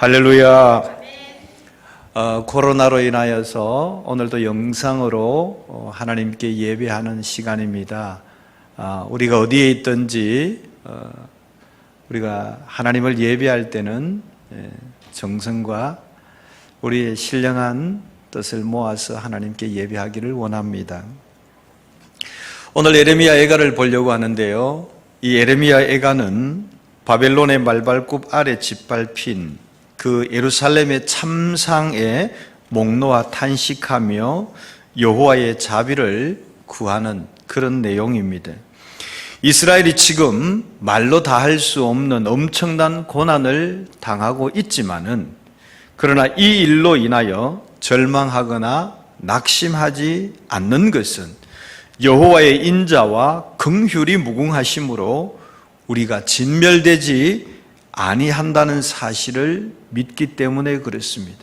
할렐루야. 코로나로 인하여서 오늘도 영상으로 하나님께 예배하는 시간입니다. 우리가 어디에 있든지 우리가 하나님을 예배할 때는 정성과 우리의 신령한 뜻을 모아서 하나님께 예배하기를 원합니다. 오늘 예레미야 애가를 보려고 하는데요. 이 예레미야 애가는 바벨론의 말발굽 아래 짓밟힌 그 예루살렘의 참상에 목 놓아 탄식하며 여호와의 자비를 구하는 그런 내용입니다. 이스라엘이 지금 말로 다 할 수 없는 엄청난 고난을 당하고 있지만은 그러나 이 일로 인하여 절망하거나 낙심하지 않는 것은 여호와의 인자와 긍휼이 무궁하심으로 우리가 진멸되지 아니한다는 사실을 믿기 때문에 그렇습니다.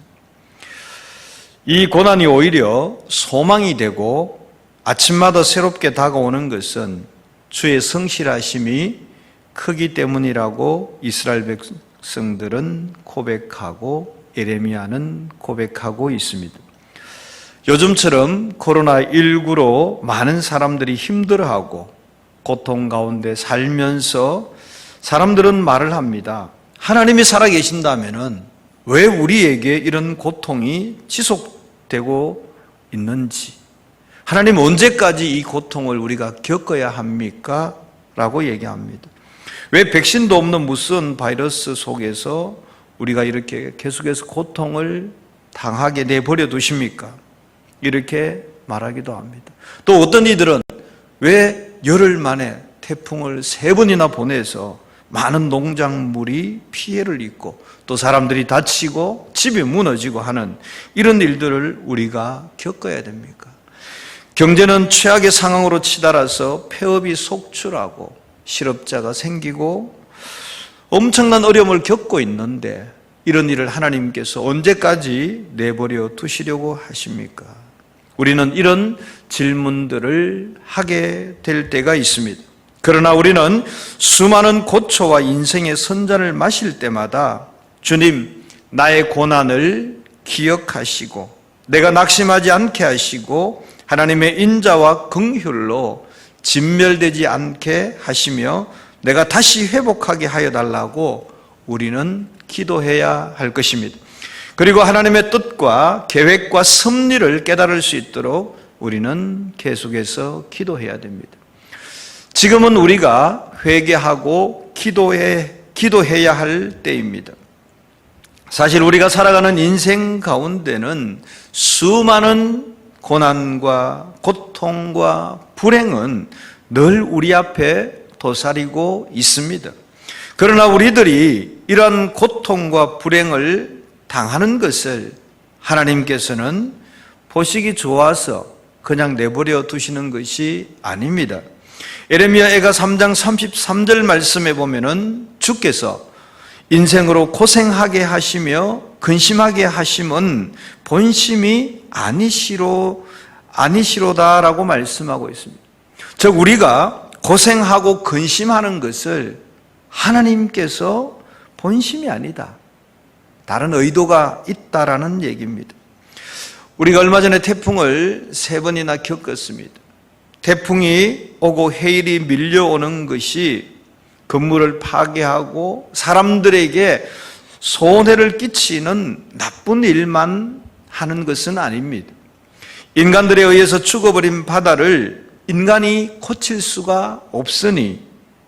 이 고난이 오히려 소망이 되고 아침마다 새롭게 다가오는 것은 주의 성실하심이 크기 때문이라고 이스라엘 백성들은 고백하고 예레미야는 고백하고 있습니다. 요즘처럼 코로나19로 많은 사람들이 힘들어하고 고통 가운데 살면서 사람들은 말을 합니다. 하나님이 살아계신다면은 왜 우리에게 이런 고통이 지속되고 있는지, 하나님 언제까지 이 고통을 우리가 겪어야 합니까? 라고 얘기합니다. 왜 백신도 없는 무슨 바이러스 속에서 우리가 이렇게 계속해서 고통을 당하게 내버려 두십니까? 이렇게 말하기도 합니다. 또 어떤 이들은 왜 열흘 만에 태풍을 3번이나 보내서 많은 농작물이 피해를 입고 또 사람들이 다치고 집이 무너지고 하는 이런 일들을 우리가 겪어야 됩니까? 경제는 최악의 상황으로 치달아서 폐업이 속출하고 실업자가 생기고 엄청난 어려움을 겪고 있는데 이런 일을 하나님께서 언제까지 내버려 두시려고 하십니까? 우리는 이런 질문들을 하게 될 때가 있습니다. 그러나 우리는 수많은 고초와 인생의 선잔을 마실 때마다 주님, 나의 고난을 기억하시고 내가 낙심하지 않게 하시고 하나님의 인자와 긍휼로 진멸되지 않게 하시며 내가 다시 회복하게 하여 달라고 우리는 기도해야 할 것입니다. 그리고 하나님의 뜻과 계획과 섭리를 깨달을 수 있도록 우리는 계속해서 기도해야 됩니다. 지금은 우리가 회개하고 기도해야 할 때입니다. 사실 우리가 살아가는 인생 가운데는 수많은 고난과 고통과 불행은 늘 우리 앞에 도사리고 있습니다. 그러나 우리들이 이러한 고통과 불행을 당하는 것을 하나님께서는 보시기 좋아서 그냥 내버려 두시는 것이 아닙니다. 예레미야 애가 3장 33절 말씀에 보면은 주께서 인생으로 고생하게 하시며 근심하게 하심은 본심이 아니시로다라고 말씀하고 있습니다. 즉 우리가 고생하고 근심하는 것을 하나님께서 본심이 아니다, 다른 의도가 있다라는 얘기입니다. 우리가 얼마 전에 태풍을 3번이나 겪었습니다. 태풍이 오고 해일이 밀려오는 것이 건물을 파괴하고 사람들에게 손해를 끼치는 나쁜 일만 하는 것은 아닙니다. 인간들에 의해서 죽어버린 바다를 인간이 고칠 수가 없으니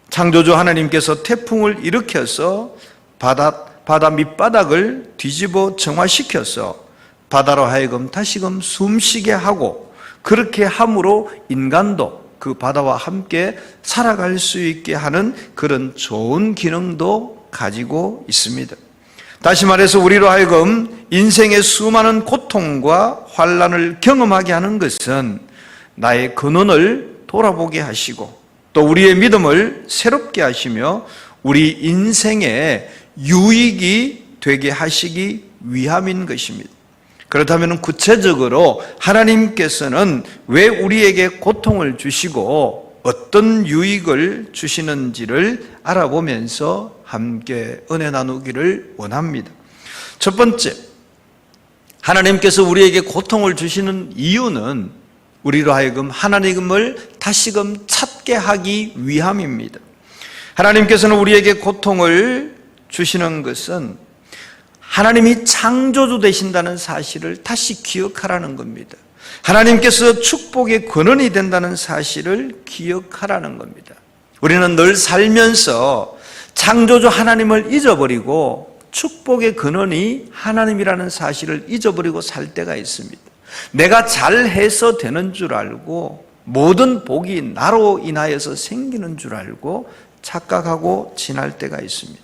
창조주 하나님께서 태풍을 일으켜서 바다 밑바닥을 뒤집어 정화시켜서 바다로 하여금 다시금 숨쉬게 하고 그렇게 함으로 인간도 그 바다와 함께 살아갈 수 있게 하는 그런 좋은 기능도 가지고 있습니다. 다시 말해서 우리로 하여금 인생의 수많은 고통과 환난을 경험하게 하는 것은 나의 근원을 돌아보게 하시고 또 우리의 믿음을 새롭게 하시며 우리 인생의 유익이 되게 하시기 위함인 것입니다. 그렇다면 구체적으로 하나님께서는 왜 우리에게 고통을 주시고 어떤 유익을 주시는지를 알아보면서 함께 은혜 나누기를 원합니다. 첫 번째, 하나님께서 우리에게 고통을 주시는 이유는 우리로 하여금 하나님을 다시금 찾게 하기 위함입니다. 하나님께서는 우리에게 고통을 주시는 것은 하나님이 창조주 되신다는 사실을 다시 기억하라는 겁니다. 하나님께서 축복의 근원이 된다는 사실을 기억하라는 겁니다. 우리는 늘 살면서 창조주 하나님을 잊어버리고 축복의 근원이 하나님이라는 사실을 잊어버리고 살 때가 있습니다. 내가 잘해서 되는 줄 알고 모든 복이 나로 인하여서 생기는 줄 알고 착각하고 지날 때가 있습니다.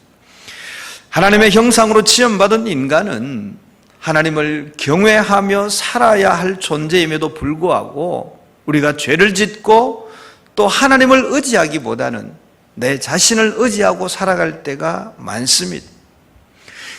하나님의 형상으로 지음받은 인간은 하나님을 경외하며 살아야 할 존재임에도 불구하고 우리가 죄를 짓고 또 하나님을 의지하기보다는 내 자신을 의지하고 살아갈 때가 많습니다.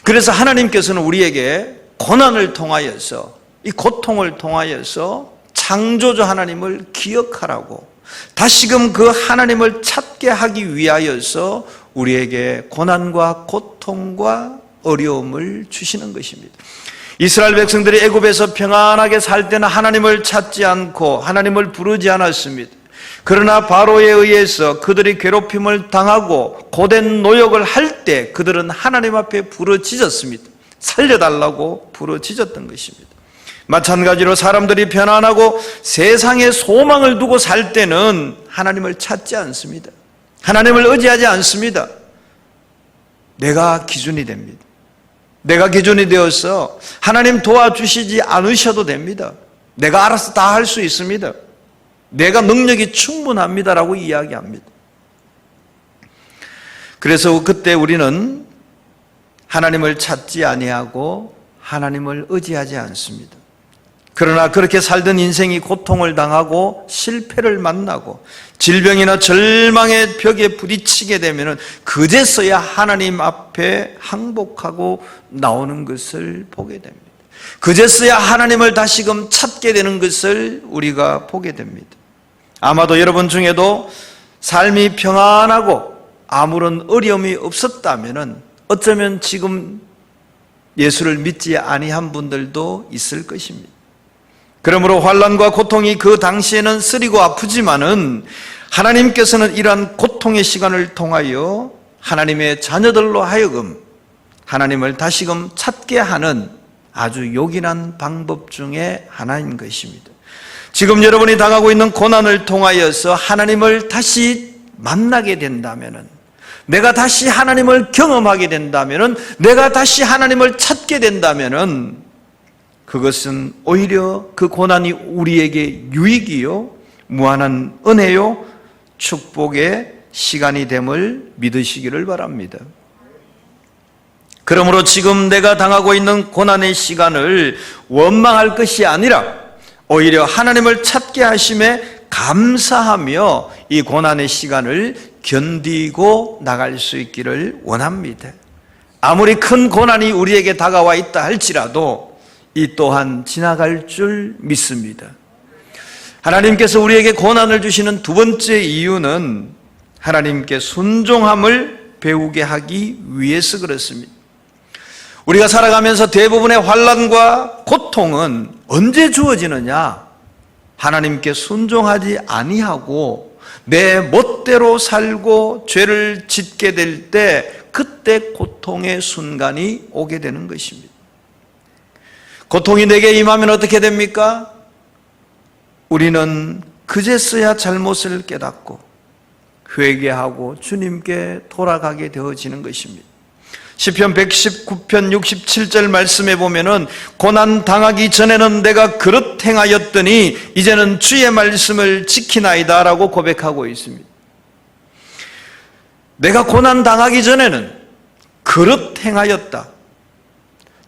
그래서 하나님께서는 우리에게 고난을 통하여서, 이 고통을 통하여서 창조주 하나님을 기억하라고 다시금 그 하나님을 찾게 하기 위하여서 우리에게 고난과 고통과 어려움을 주시는 것입니다. 이스라엘 백성들이 애굽에서 평안하게 살 때는 하나님을 찾지 않고 하나님을 부르지 않았습니다. 그러나 바로에 의해서 그들이 괴롭힘을 당하고 고된 노역을 할 때 그들은 하나님 앞에 부르짖었습니다. 살려달라고 부르짖었던 것입니다. 마찬가지로 사람들이 편안하고 세상에 소망을 두고 살 때는 하나님을 찾지 않습니다. 하나님을 의지하지 않습니다. 내가 기준이 됩니다. 내가 기준이 되어서 하나님 도와주시지 않으셔도 됩니다. 내가 알아서 다 할 수 있습니다. 내가 능력이 충분합니다라고 이야기합니다. 그래서 그때 우리는 하나님을 찾지 아니하고 하나님을 의지하지 않습니다. 그러나 그렇게 살던 인생이 고통을 당하고 실패를 만나고 질병이나 절망의 벽에 부딪히게 되면 그제서야 하나님 앞에 항복하고 나오는 것을 보게 됩니다. 그제서야 하나님을 다시금 찾게 되는 것을 우리가 보게 됩니다. 아마도 여러분 중에도 삶이 평안하고 아무런 어려움이 없었다면 어쩌면 지금 예수를 믿지 아니한 분들도 있을 것입니다. 그러므로 환난과 고통이 그 당시에는 쓰리고 아프지만은 하나님께서는 이러한 고통의 시간을 통하여 하나님의 자녀들로 하여금 하나님을 다시금 찾게 하는 아주 요긴한 방법 중에 하나인 것입니다. 지금 여러분이 당하고 있는 고난을 통하여서 하나님을 다시 만나게 된다면은, 내가 다시 하나님을 경험하게 된다면은, 내가 다시 하나님을 찾게 된다면은 그것은 오히려 그 고난이 우리에게 유익이요, 무한한 은혜요, 축복의 시간이 됨을 믿으시기를 바랍니다. 그러므로 지금 내가 당하고 있는 고난의 시간을 원망할 것이 아니라 오히려 하나님을 찾게 하심에 감사하며 이 고난의 시간을 견디고 나갈 수 있기를 원합니다. 아무리 큰 고난이 우리에게 다가와 있다 할지라도 이 또한 지나갈 줄 믿습니다. 하나님께서 우리에게 고난을 주시는 두 번째 이유는 하나님께 순종함을 배우게 하기 위해서 그렇습니다. 우리가 살아가면서 대부분의 환난과 고통은 언제 주어지느냐? 하나님께 순종하지 아니하고 내 멋대로 살고 죄를 짓게 될 때, 그때 고통의 순간이 오게 되는 것입니다. 고통이 내게 임하면 어떻게 됩니까? 우리는 그제서야 잘못을 깨닫고 회개하고 주님께 돌아가게 되어지는 것입니다. 시편 119편 67절 말씀에 보면은 고난 당하기 전에는 내가 그릇 행하였더니 이제는 주의 말씀을 지키나이다 라고 고백하고 있습니다. 내가 고난 당하기 전에는 그릇 행하였다.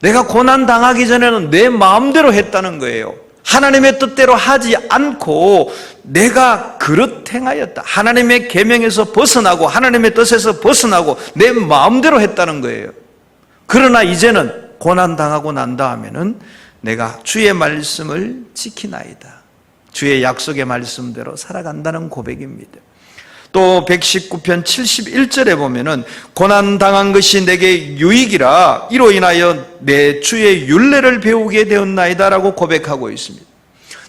내가 고난 당하기 전에는 내 마음대로 했다는 거예요. 하나님의 뜻대로 하지 않고 내가 그릇 행하였다. 하나님의 계명에서 벗어나고 하나님의 뜻에서 벗어나고 내 마음대로 했다는 거예요. 그러나 이제는 고난 당하고 난 다음에는 내가 주의 말씀을 지키나이다. 주의 약속의 말씀대로 살아간다는 고백입니다. 또 119편 71절에 보면은 고난당한 것이 내게 유익이라 이로 인하여 내 주의 율례를 배우게 되었나이다 라고 고백하고 있습니다.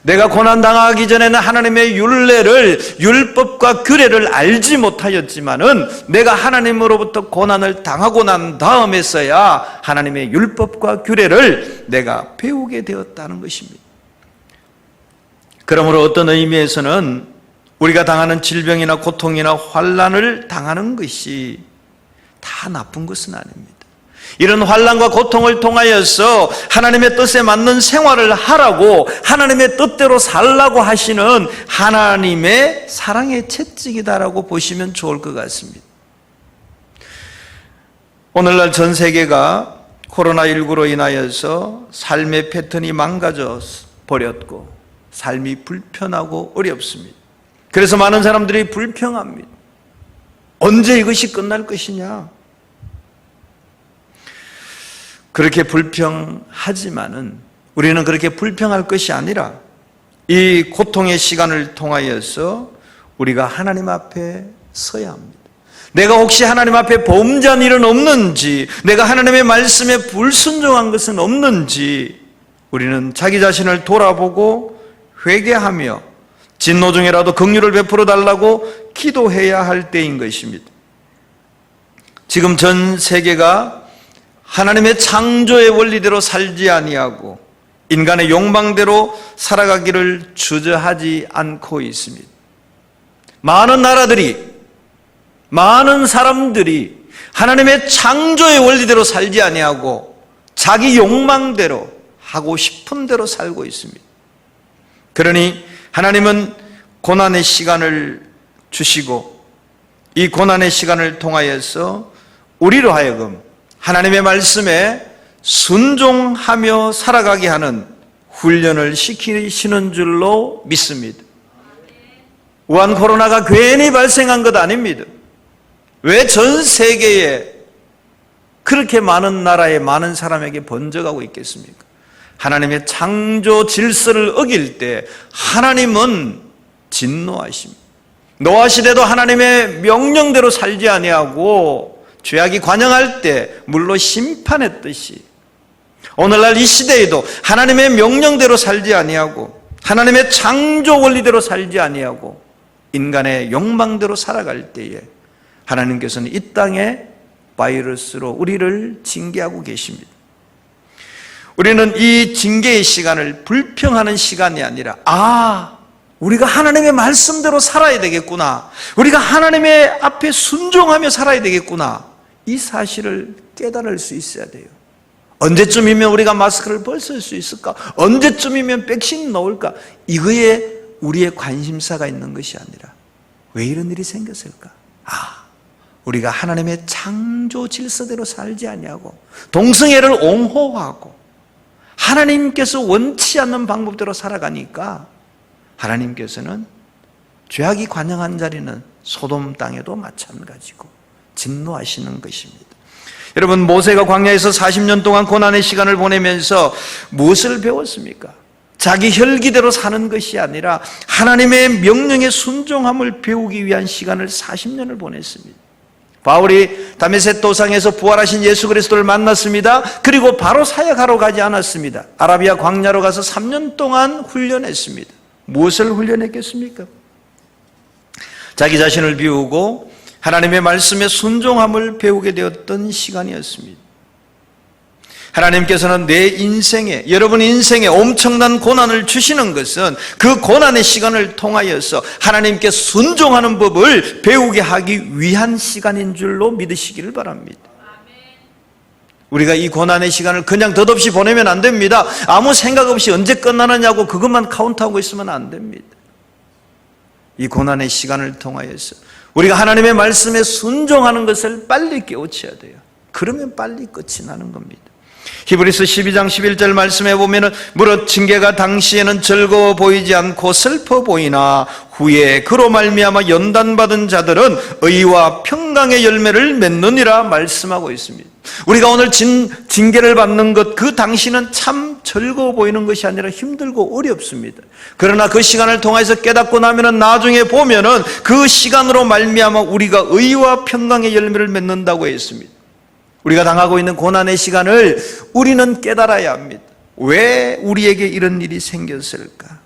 내가 고난당하기 전에는 하나님의 율법과 규례를 알지 못하였지만은 내가 하나님으로부터 고난을 당하고 난 다음에서야 하나님의 율법과 규례를 내가 배우게 되었다는 것입니다. 그러므로 어떤 의미에서는 우리가 당하는 질병이나 고통이나 환난을 당하는 것이 다 나쁜 것은 아닙니다. 이런 환난과 고통을 통하여서 하나님의 뜻에 맞는 생활을 하라고, 하나님의 뜻대로 살라고 하시는 하나님의 사랑의 채찍이다라고 보시면 좋을 것 같습니다. 오늘날 전 세계가 코로나19로 인하여서 삶의 패턴이 망가져 버렸고 삶이 불편하고 어렵습니다. 그래서 많은 사람들이 불평합니다. 언제 이것이 끝날 것이냐? 그렇게 불평하지만은 우리는 그렇게 불평할 것이 아니라 이 고통의 시간을 통하여서 우리가 하나님 앞에 서야 합니다. 내가 혹시 하나님 앞에 범죄한 일은 없는지, 내가 하나님의 말씀에 불순종한 것은 없는지 우리는 자기 자신을 돌아보고 회개하며 진노 중에라도 긍휼을 베풀어 달라고 기도해야 할 때인 것입니다. 지금 전 세계가 하나님의 창조의 원리대로 살지 아니하고 인간의 욕망대로 살아가기를 주저하지 않고 있습니다. 많은 나라들이, 많은 사람들이 하나님의 창조의 원리대로 살지 아니하고 자기 욕망대로 하고 싶은 대로 살고 있습니다. 그러니 하나님은 고난의 시간을 주시고 이 고난의 시간을 통하여서 우리로 하여금 하나님의 말씀에 순종하며 살아가게 하는 훈련을 시키시는 줄로 믿습니다. 우한 코로나가 괜히 발생한 것 아닙니다. 왜 전 세계에 그렇게 많은 나라에 많은 사람에게 번져가고 있겠습니까? 하나님의 창조 질서를 어길 때 하나님은 진노하십니다. 노아 시대도 하나님의 명령대로 살지 아니하고 죄악이 관영할 때 물로 심판했듯이 오늘날 이 시대에도 하나님의 명령대로 살지 아니하고 하나님의 창조 원리대로 살지 아니하고 인간의 욕망대로 살아갈 때에 하나님께서는 이 땅에 바이러스로 우리를 징계하고 계십니다. 우리는 이 징계의 시간을 불평하는 시간이 아니라 우리가 하나님의 말씀대로 살아야 되겠구나, 우리가 하나님의 앞에 순종하며 살아야 되겠구나, 이 사실을 깨달을 수 있어야 돼요. 언제쯤이면 우리가 마스크를 벗을 수 있을까? 언제쯤이면 백신 넣을까? 이거에 우리의 관심사가 있는 것이 아니라 왜 이런 일이 생겼을까? 우리가 하나님의 창조 질서대로 살지 아니하고 동성애를 옹호하고 하나님께서 원치 않는 방법대로 살아가니까 하나님께서는 죄악이 관영한 자리는 소돔 땅에도 마찬가지고 진노하시는 것입니다. 여러분, 모세가 광야에서 40년 동안 고난의 시간을 보내면서 무엇을 배웠습니까? 자기 혈기대로 사는 것이 아니라 하나님의 명령에 순종함을 배우기 위한 시간을 40년을 보냈습니다. 바울이 다메섹 도상에서 부활하신 예수 그리스도를 만났습니다. 그리고 바로 사역하러 가지 않았습니다. 아라비아 광야로 가서 3년 동안 훈련했습니다. 무엇을 훈련했겠습니까? 자기 자신을 비우고 하나님의 말씀에 순종함을 배우게 되었던 시간이었습니다. 하나님께서는 내 인생에, 여러분 인생에 엄청난 고난을 주시는 것은 그 고난의 시간을 통하여서 하나님께 순종하는 법을 배우게 하기 위한 시간인 줄로 믿으시기를 바랍니다. 우리가 이 고난의 시간을 그냥 덧없이 보내면 안 됩니다. 아무 생각 없이 언제 끝나느냐고 그것만 카운트하고 있으면 안 됩니다. 이 고난의 시간을 통하여서 우리가 하나님의 말씀에 순종하는 것을 빨리 깨우쳐야 돼요. 그러면 빨리 끝이 나는 겁니다. 히브리서 12장 11절 말씀에 보면은 무릇 징계가 당시에는 즐거워 보이지 않고 슬퍼 보이나 후에 그로 말미암아 연단받은 자들은 의와 평강의 열매를 맺느니라 말씀하고 있습니다. 우리가 오늘 징계를 받는 것, 그 당시는 참 즐거워 보이는 것이 아니라 힘들고 어렵습니다. 그러나 그 시간을 통해서 깨닫고 나면은 나중에 보면은 그 시간으로 말미암아 우리가 의와 평강의 열매를 맺는다고 했습니다. 우리가 당하고 있는 고난의 시간을 우리는 깨달아야 합니다. 왜 우리에게 이런 일이 생겼을까?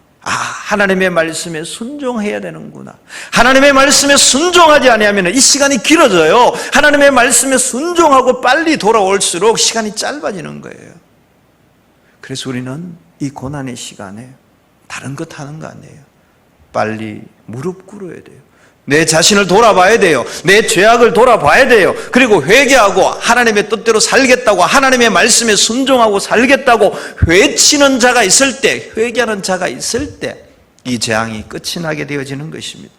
하나님의 말씀에 순종해야 되는구나. 하나님의 말씀에 순종하지 아니하면 이 시간이 길어져요. 하나님의 말씀에 순종하고 빨리 돌아올수록 시간이 짧아지는 거예요. 그래서 우리는 이 고난의 시간에 다른 것 하는 거 아니에요. 빨리 무릎 꿇어야 돼요. 내 자신을 돌아봐야 돼요. 내 죄악을 돌아봐야 돼요. 그리고 회개하고 하나님의 뜻대로 살겠다고, 하나님의 말씀에 순종하고 살겠다고 외치는 자가 있을 때, 회개하는 자가 있을 때 이 재앙이 끝이 나게 되어지는 것입니다.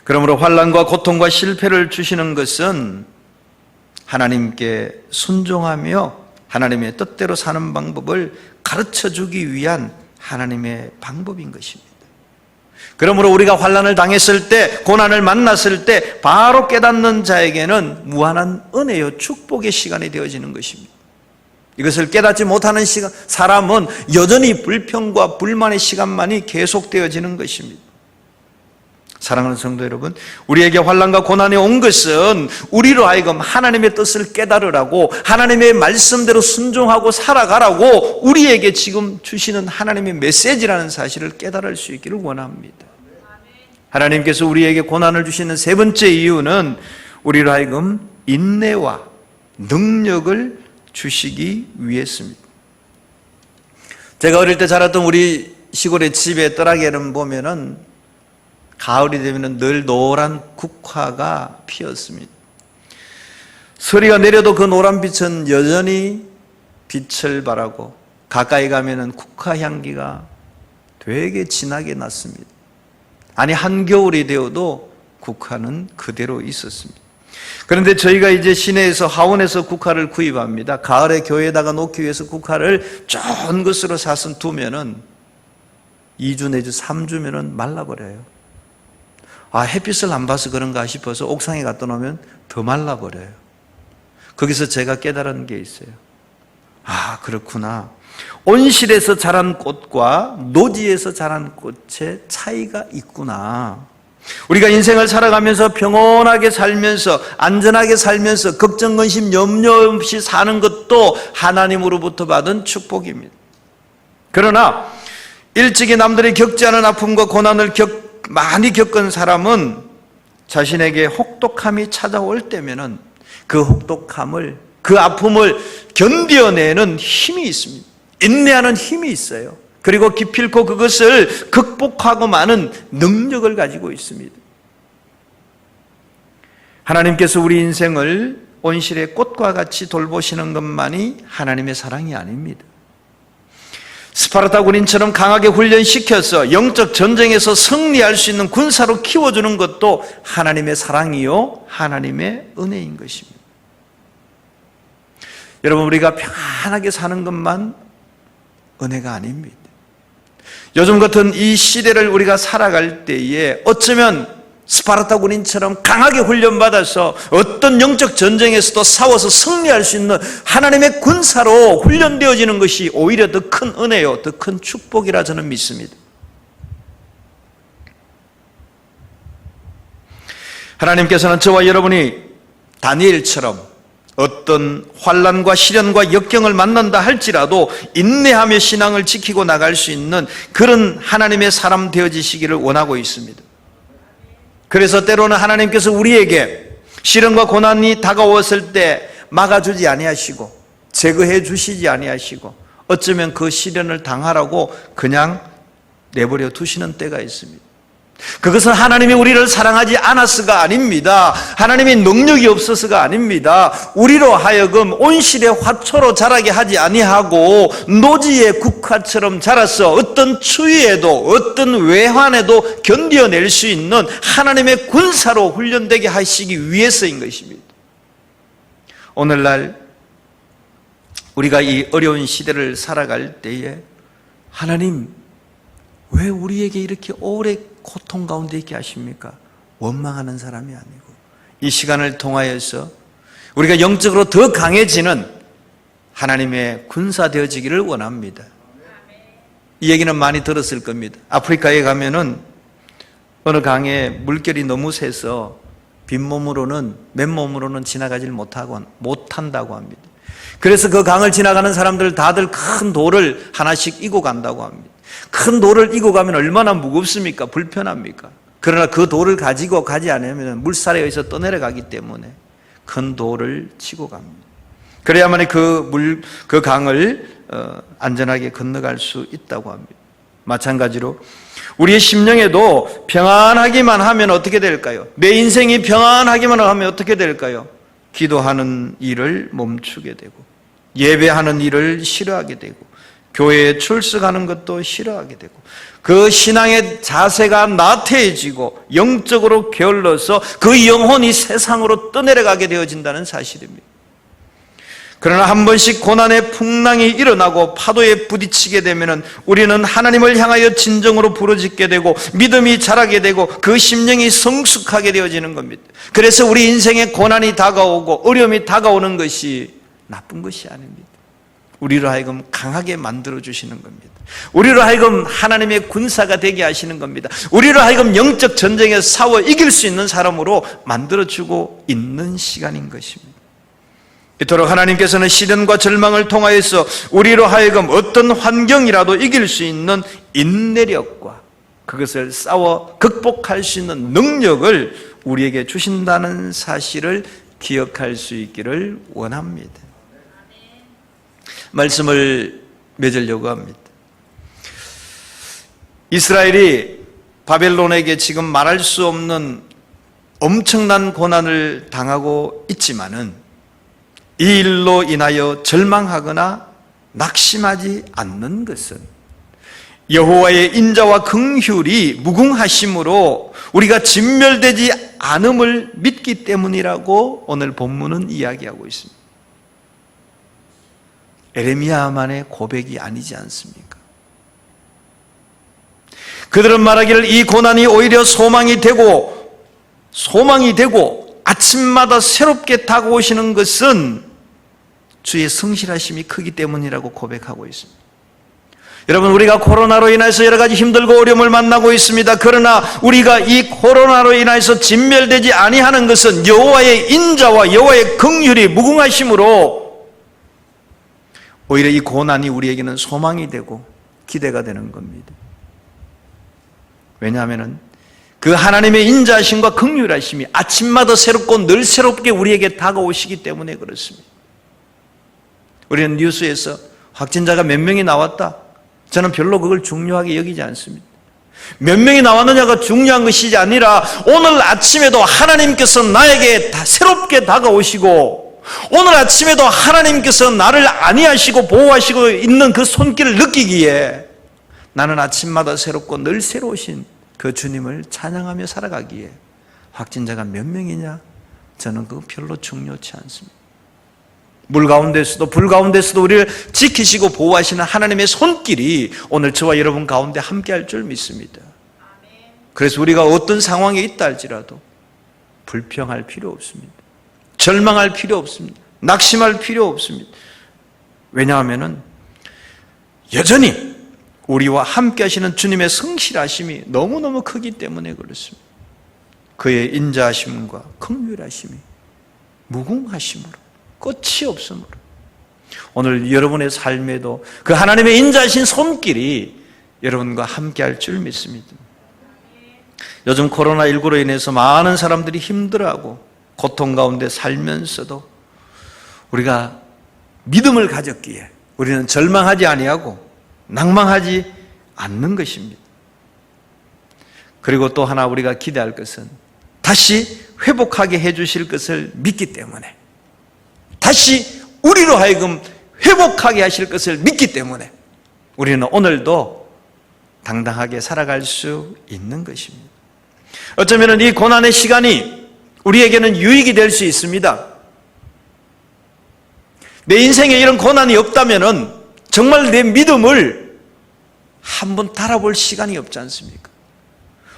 그러므로 환난과 고통과 실패를 주시는 것은 하나님께 순종하며 하나님의 뜻대로 사는 방법을 가르쳐주기 위한 하나님의 방법인 것입니다. 그러므로 우리가 환난을 당했을 때, 고난을 만났을 때 바로 깨닫는 자에게는 무한한 은혜요 축복의 시간이 되어지는 것입니다. 이것을 깨닫지 못하는 사람은 여전히 불평과 불만의 시간만이 계속되어지는 것입니다. 사랑하는 성도 여러분, 우리에게 환난과 고난이 온 것은 우리로 하여금 하나님의 뜻을 깨달으라고, 하나님의 말씀대로 순종하고 살아가라고 우리에게 지금 주시는 하나님의 메시지라는 사실을 깨달을 수 있기를 원합니다. 하나님께서 우리에게 고난을 주시는 세 번째 이유는 우리로 하여금 인내와 능력을 주시기 위해서입니다. 제가 어릴 때 자랐던 우리 시골의 집의 떠락에는 보면은 가을이 되면 늘 노란 국화가 피었습니다. 서리가 내려도 그 노란 빛은 여전히 빛을 발하고 가까이 가면은 국화 향기가 되게 진하게 났습니다. 아니, 한겨울이 되어도 국화는 그대로 있었습니다. 그런데 저희가 이제 시내에서 하원에서 국화를 구입합니다. 가을에 교회에다가 놓기 위해서 국화를 좋은 것으로 사서 두면은 2주 내지 3주면은 말라버려요. 햇빛을 안 봐서 그런가 싶어서 옥상에 갖다 놓으면 더 말라버려요. 거기서 제가 깨달은 게 있어요. 그렇구나. 온실에서 자란 꽃과 노지에서 자란 꽃의 차이가 있구나. 우리가 인생을 살아가면서 평온하게 살면서 안전하게 살면서 걱정, 근심, 염려 없이 사는 것도 하나님으로부터 받은 축복입니다. 그러나 일찍이 남들이 겪지 않은 아픔과 고난을 많이 겪은 사람은 자신에게 혹독함이 찾아올 때면은 그 혹독함을, 그 아픔을 견뎌내는 힘이 있습니다. 인내하는 힘이 있어요. 그리고 기필코 그것을 극복하고 마는 능력을 가지고 있습니다. 하나님께서 우리 인생을 온실의 꽃과 같이 돌보시는 것만이 하나님의 사랑이 아닙니다. 스파르타 군인처럼 강하게 훈련시켜서 영적 전쟁에서 승리할 수 있는 군사로 키워주는 것도 하나님의 사랑이요 하나님의 은혜인 것입니다. 여러분, 우리가 편안하게 사는 것만 은혜가 아닙니다. 요즘 같은 이 시대를 우리가 살아갈 때에 어쩌면 스파르타 군인처럼 강하게 훈련받아서 어떤 영적 전쟁에서도 싸워서 승리할 수 있는 하나님의 군사로 훈련되어지는 것이 오히려 더 큰 은혜요, 더 큰 축복이라 저는 믿습니다. 하나님께서는 저와 여러분이 다니엘처럼 어떤 환난과 시련과 역경을 만난다 할지라도 인내하며 신앙을 지키고 나갈 수 있는 그런 하나님의 사람 되어지시기를 원하고 있습니다. 그래서 때로는 하나님께서 우리에게 시련과 고난이 다가왔을 때 막아주지 아니하시고 제거해 주시지 아니하시고 어쩌면 그 시련을 당하라고 그냥 내버려 두시는 때가 있습니다. 그것은 하나님이 우리를 사랑하지 않아서가 아닙니다. 하나님의 능력이 없어서가 아닙니다. 우리로 하여금 온실의 화초로 자라게 하지 아니하고 노지의 국화처럼 자라서 어떤 추위에도 어떤 외환에도 견뎌낼 수 있는 하나님의 군사로 훈련되게 하시기 위해서인 것입니다. 오늘날 우리가 이 어려운 시대를 살아갈 때에 하나님, 왜 우리에게 이렇게 오래 고통 가운데 있게 하십니까? 원망하는 사람이 아니고 이 시간을 통하여서 우리가 영적으로 더 강해지는 하나님의 군사 되어지기를 원합니다. 이 얘기는 많이 들었을 겁니다. 아프리카에 가면은 어느 강에 물결이 너무 세서 맨몸으로는 지나가질 못한다고 합니다. 그래서 그 강을 지나가는 사람들 다들 큰 돌을 하나씩 이고 간다고 합니다. 큰 돌을 이고 가면 얼마나 무겁습니까? 불편합니까? 그러나 그 돌을 가지고 가지 않으면 물살에 의해서 떠내려가기 때문에 큰 돌을 치고 갑니다. 그래야만 그 강을 안전하게 건너갈 수 있다고 합니다. 마찬가지로 우리의 심령에도 평안하기만 하면 어떻게 될까요? 내 인생이 평안하기만 하면 어떻게 될까요? 기도하는 일을 멈추게 되고 예배하는 일을 싫어하게 되고 교회에 출석하는 것도 싫어하게 되고 그 신앙의 자세가 나태해지고 영적으로 게을러서 그 영혼이 세상으로 떠내려가게 되어진다는 사실입니다. 그러나 한 번씩 고난의 풍랑이 일어나고 파도에 부딪히게 되면 우리는 하나님을 향하여 진정으로 부르짖게 되고 믿음이 자라게 되고 그 심령이 성숙하게 되어지는 겁니다. 그래서 우리 인생에 고난이 다가오고 어려움이 다가오는 것이 나쁜 것이 아닙니다. 우리로 하여금 강하게 만들어주시는 겁니다. 우리로 하여금 하나님의 군사가 되게 하시는 겁니다. 우리로 하여금 영적 전쟁에 싸워 이길 수 있는 사람으로 만들어주고 있는 시간인 것입니다. 이토록 하나님께서는 시련과 절망을 통하여서 우리로 하여금 어떤 환경이라도 이길 수 있는 인내력과 그것을 싸워 극복할 수 있는 능력을 우리에게 주신다는 사실을 기억할 수 있기를 원합니다. 말씀을 맺으려고 합니다. 이스라엘이 바벨론에게 지금 말할 수 없는 엄청난 고난을 당하고 있지만은 이 일로 인하여 절망하거나 낙심하지 않는 것은 여호와의 인자와 긍휼이 무궁하심으로 우리가 진멸되지 않음을 믿기 때문이라고 오늘 본문은 이야기하고 있습니다. 에레미야만의 고백이 아니지 않습니까? 그들은 말하기를 이 고난이 오히려 소망이 되고 아침마다 새롭게 다가오시는 것은 주의 성실하심이 크기 때문이라고 고백하고 있습니다. 여러분, 우리가 코로나로 인해서 여러 가지 힘들고 어려움을 만나고 있습니다. 그러나 우리가 이 코로나로 인해서 진멸되지 아니하는 것은 여호와의 인자와 여호와의 긍휼이 무궁하심으로 오히려 이 고난이 우리에게는 소망이 되고 기대가 되는 겁니다. 왜냐하면 그 하나님의 인자하심과 긍휼하심이 아침마다 새롭고 늘 새롭게 우리에게 다가오시기 때문에 그렇습니다. 우리는 뉴스에서 확진자가 몇 명이 나왔다. 저는 별로 그걸 중요하게 여기지 않습니다. 몇 명이 나왔느냐가 중요한 것이 아니라 오늘 아침에도 하나님께서 나에게 다 새롭게 다가오시고 오늘 아침에도 하나님께서 나를 안위하시고 보호하시고 있는 그 손길을 느끼기에 나는 아침마다 새롭고 늘 새로우신 그 주님을 찬양하며 살아가기에 확진자가 몇 명이냐? 저는 그거 별로 중요치 않습니다. 물 가운데서도 불 가운데서도 우리를 지키시고 보호하시는 하나님의 손길이 오늘 저와 여러분 가운데 함께할 줄 믿습니다. 그래서 우리가 어떤 상황에 있다 할지라도 불평할 필요 없습니다. 절망할 필요 없습니다. 낙심할 필요 없습니다. 왜냐하면 여전히 우리와 함께 하시는 주님의 성실하심이 너무너무 크기 때문에 그렇습니다. 그의 인자하심과 긍휼하심이 무궁하심으로 끝이 없으므로 오늘 여러분의 삶에도 그 하나님의 인자하신 손길이 여러분과 함께 할 줄 믿습니다. 요즘 코로나19로 인해서 많은 사람들이 힘들어하고 고통 가운데 살면서도 우리가 믿음을 가졌기에 우리는 절망하지 아니하고 낭망하지 않는 것입니다. 그리고 또 하나 우리가 기대할 것은 다시 회복하게 해주실 것을 믿기 때문에 다시 우리로 하여금 회복하게 하실 것을 믿기 때문에 우리는 오늘도 당당하게 살아갈 수 있는 것입니다. 어쩌면 이 고난의 시간이 우리에게는 유익이 될 수 있습니다. 내 인생에 이런 고난이 없다면 정말 내 믿음을 한번 달아볼 시간이 없지 않습니까?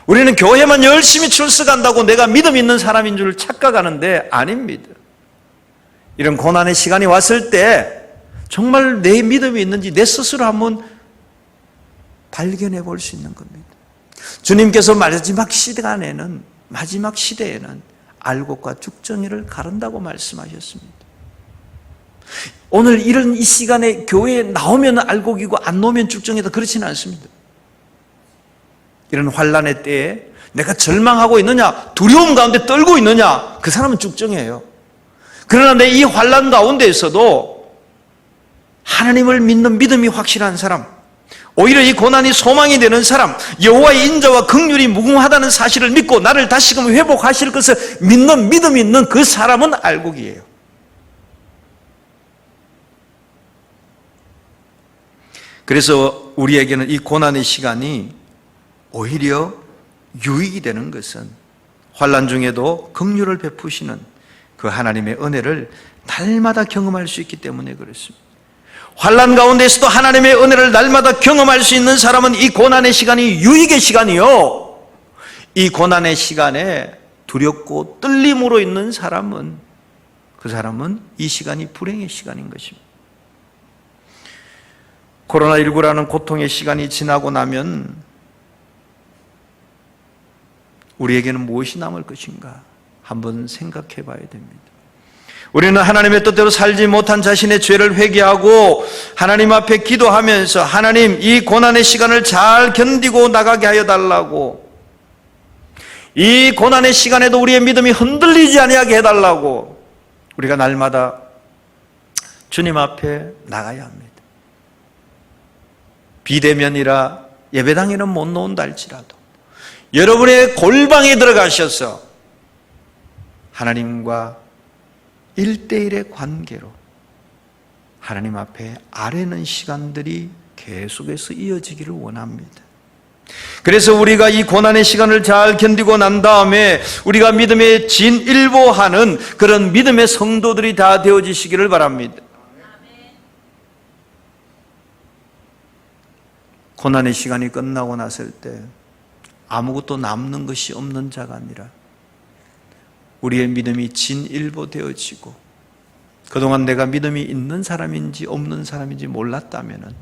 우리는 교회만 열심히 출석한다고 내가 믿음 있는 사람인 줄 착각하는데 아닙니다. 이런 고난의 시간이 왔을 때 정말 내 믿음이 있는지 내 스스로 한번 발견해 볼 수 있는 겁니다. 주님께서 마지막 시대에는 알곡과 죽정이를 가른다고 말씀하셨습니다. 오늘 이런 이 시간에 교회에 나오면 알곡이고 안 나오면 죽정이다, 그렇지는 않습니다. 이런 환난의 때에 내가 절망하고 있느냐, 두려움 가운데 떨고 있느냐, 그 사람은 죽정이에요. 그러나 내 이 환난 가운데에서도 하나님을 믿는 믿음이 확실한 사람, 오히려 이 고난이 소망이 되는 사람, 여호와의 인자와 긍휼이 무궁하다는 사실을 믿고 나를 다시금 회복하실 것을 믿는 믿음이 있는 그 사람은 알곡이에요. 그래서 우리에게는 이 고난의 시간이 오히려 유익이 되는 것은 환난 중에도 긍휼을 베푸시는 그 하나님의 은혜를 날마다 경험할 수 있기 때문에 그렇습니다. 환난 가운데서도 하나님의 은혜를 날마다 경험할 수 있는 사람은 이 고난의 시간이 유익의 시간이요, 이 고난의 시간에 두렵고 떨림으로 있는 사람은, 그 사람은 이 시간이 불행의 시간인 것입니다. 코로나19라는 고통의 시간이 지나고 나면 우리에게는 무엇이 남을 것인가 한번 생각해 봐야 됩니다. 우리는 하나님의 뜻대로 살지 못한 자신의 죄를 회개하고 하나님 앞에 기도하면서 하나님, 이 고난의 시간을 잘 견디고 나가게 하여 달라고, 이 고난의 시간에도 우리의 믿음이 흔들리지 아니하게 해달라고 우리가 날마다 주님 앞에 나가야 합니다. 비대면이라 예배당에는 못 나온다 할지라도 여러분의 골방에 들어가셔서 하나님과 1대1의 관계로 하나님 앞에 아뢰는 시간들이 계속해서 이어지기를 원합니다. 그래서 우리가 이 고난의 시간을 잘 견디고 난 다음에 우리가 믿음의 진일보하는 그런 믿음의 성도들이 다 되어지시기를 바랍니다. 고난의 시간이 끝나고 났을 때 아무것도 남는 것이 없는 자가 아니라 우리의 믿음이 진일보되어지고 그동안 내가 믿음이 있는 사람인지 없는 사람인지 몰랐다면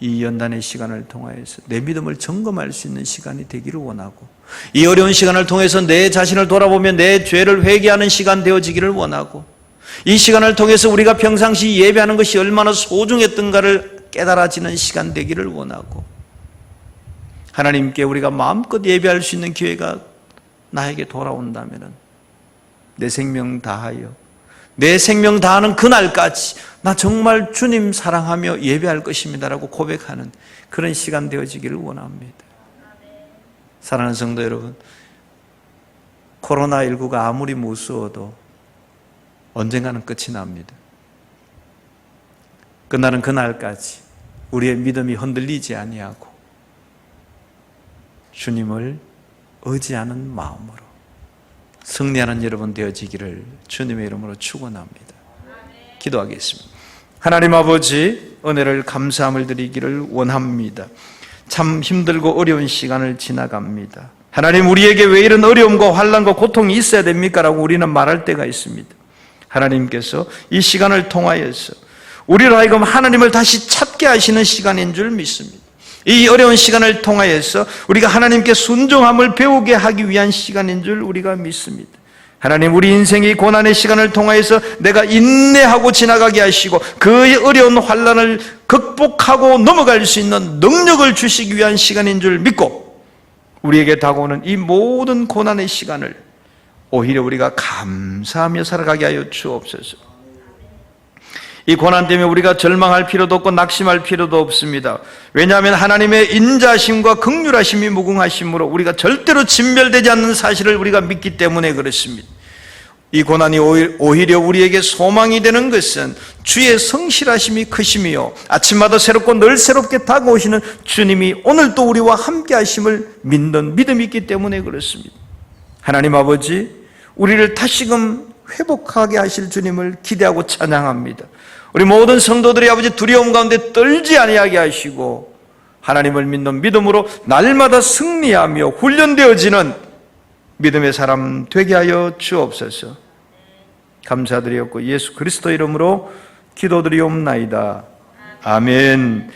이 연단의 시간을 통해서 내 믿음을 점검할 수 있는 시간이 되기를 원하고, 이 어려운 시간을 통해서 내 자신을 돌아보며 내 죄를 회개하는 시간 되어지기를 원하고, 이 시간을 통해서 우리가 평상시 예배하는 것이 얼마나 소중했던가를 깨달아지는 시간 되기를 원하고, 하나님께 우리가 마음껏 예배할 수 있는 기회가 나에게 돌아온다면 내 생명 다하여, 내 생명 다하는 그날까지 나 정말 주님 사랑하며 예배할 것입니다라고 고백하는 그런 시간 되어지기를 원합니다. 사랑하는 성도 여러분, 코로나19가 아무리 무서워도 언젠가는 끝이 납니다. 끝나는 그날까지 우리의 믿음이 흔들리지 아니하고 주님을 의지하는 마음으로 승리하는 여러분 되어지기를 주님의 이름으로 축원합니다. 기도하겠습니다. 하나님 아버지, 은혜를 감사함을 드리기를 원합니다. 참 힘들고 어려운 시간을 지나갑니다. 하나님, 우리에게 왜 이런 어려움과 환난과 고통이 있어야 됩니까? 라고 우리는 말할 때가 있습니다. 하나님께서 이 시간을 통하여서 우리로 하여금 하나님을 다시 찾게 하시는 시간인 줄 믿습니다. 이 어려운 시간을 통하여서 우리가 하나님께 순종함을 배우게 하기 위한 시간인 줄 우리가 믿습니다. 하나님, 우리 인생의 고난의 시간을 통하여서 내가 인내하고 지나가게 하시고 그 어려운 환난을 극복하고 넘어갈 수 있는 능력을 주시기 위한 시간인 줄 믿고, 우리에게 다가오는 이 모든 고난의 시간을 오히려 우리가 감사하며 살아가게 하여 주옵소서. 이 고난 때문에 우리가 절망할 필요도 없고 낙심할 필요도 없습니다. 왜냐하면 하나님의 인자심과 긍휼하심이 무궁하심으로 우리가 절대로 진멸되지 않는 사실을 우리가 믿기 때문에 그렇습니다. 이 고난이 오히려 우리에게 소망이 되는 것은 주의 성실하심이 크심이요, 아침마다 새롭고 늘 새롭게 다가오시는 주님이 오늘 또 우리와 함께 하심을 믿는 믿음이 있기 때문에 그렇습니다. 하나님 아버지, 우리를 다시금 회복하게 하실 주님을 기대하고 찬양합니다. 우리 모든 성도들이 아버지 두려움 가운데 떨지 아니하게 하시고 하나님을 믿는 믿음으로 날마다 승리하며 훈련되어지는 믿음의 사람 되게 하여 주옵소서. 감사드리옵고 예수 그리스도 이름으로 기도드리옵나이다. 아멘.